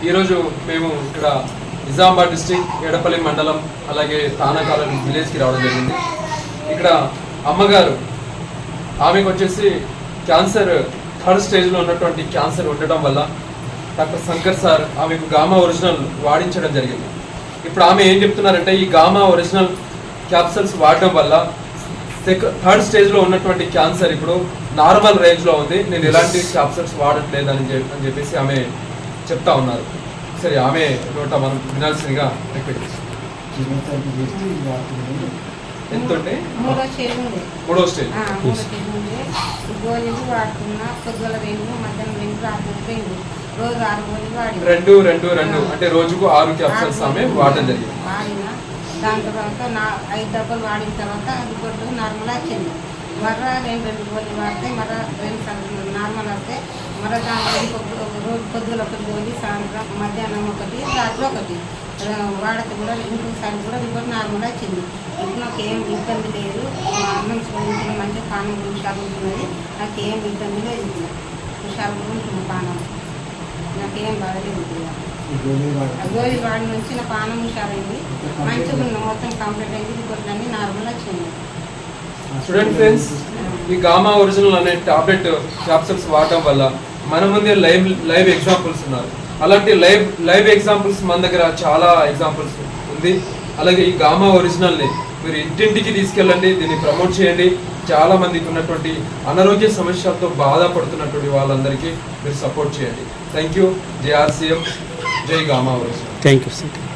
ఈరోజు మేము ఇక్కడ నిజామాబాద్ డిస్ట్రిక్ట్ ఎడపల్లి మండలం అలాగే తానాకాలం విలేజ్కి రావడం జరిగింది. ఇక్కడ అమ్మగారు ఆమెకు వచ్చేసి క్యాన్సర్ థర్డ్ స్టేజ్లో ఉన్నటువంటి క్యాన్సర్ ఉండటం వల్ల డాక్టర్ శంకర్ సార్ ఆమెకు గామా ఒరిజినల్ వాడించడం జరిగింది. ఇప్పుడు ఆమె ఏం చెప్తున్నారంటే ఈ గామా ఒరిజినల్ క్యాప్సల్స్ వాడడం వల్ల థర్డ్ స్టేజ్లో ఉన్నటువంటి క్యాన్సర్ ఇప్పుడు నార్మల్ రేంజ్లో ఉంది, నేను ఎలాంటి క్యాప్సల్స్ వాడట్లేదు అని చెప్పేసి ఆమె చెప్తా ఉన్నారు. సరే ఆమె నోట మనం వినాల్సిందిగా రిపీట్ చేస్తాం. ఎంత ఉంటే మూడో స్టేజ్ గోళీలు వాడుతున్నా, పొద్దుల 2 మధ్యాహ్నం 2 రాత్రి 2 రోజు 6 గోళీలు వాడి అంటే రోజుకు 6 క్యాప్సల్స్ ఆమె వాడడం జరిగింది. వాడిన దాని తర్వాత 5 డబ్బాలు వాడిన తర్వాత అది కొట్టు నార్మల్ వచ్చింది. మర్రా 2 గోళీలు వాడితే మర్రా 2 నార్మల్ వస్తే మరో దాని రోజు పొద్దుల 1 గోళీ, సాయంత్రం మధ్యాహ్నం 1 రాత్రి 1 వాడితే కూడా ఇంకోసారి కూడా రిపోర్ట్ నార్మల్ వచ్చింది. ఇప్పుడు నాకు ఏం ఇబ్బంది లేదు, అన్నం ఇంట్లో మంచిగా పానం హుషారు ఉంటున్నది, నాకు ఏం ఇబ్బంది లేదు, హుషారు ఉంటుంది పానం, నాకేం బాధలేదు. గోళీ వాడి నుంచి నా పానం హుషారైంది, మంచిగా ఉన్న మొత్తం కంప్లీట్ అయింది, రిపోర్ట్లు అన్నీ నార్మల్ వచ్చింది. స్టూడెంట్ ఫ్రెండ్స్, ఈ గామా ఒరిజినల్ అనే టాబ్లెట్ క్యాప్సల్స్ వాడటం వల్ల మన ముందే లైవ్ ఎగ్జాంపుల్స్ ఉన్నారు. అలాంటి లైవ్ ఎగ్జాంపుల్స్ మన దగ్గర చాలా ఎగ్జాంపుల్స్ ఉంది. అలాగే ఈ గామా ఒరిజినల్ని మీరు ఇంటింటికి తీసుకెళ్ళండి, దీన్ని ప్రమోట్ చేయండి. చాలా మందికి ఉన్నటువంటి అనారోగ్య సమస్యలతో బాధపడుతున్నటువంటి వాళ్ళందరికీ మీరు సపోర్ట్ చేయండి. Thank you. జై ఆర్సీఎం, జై gamma original. Thank you sir.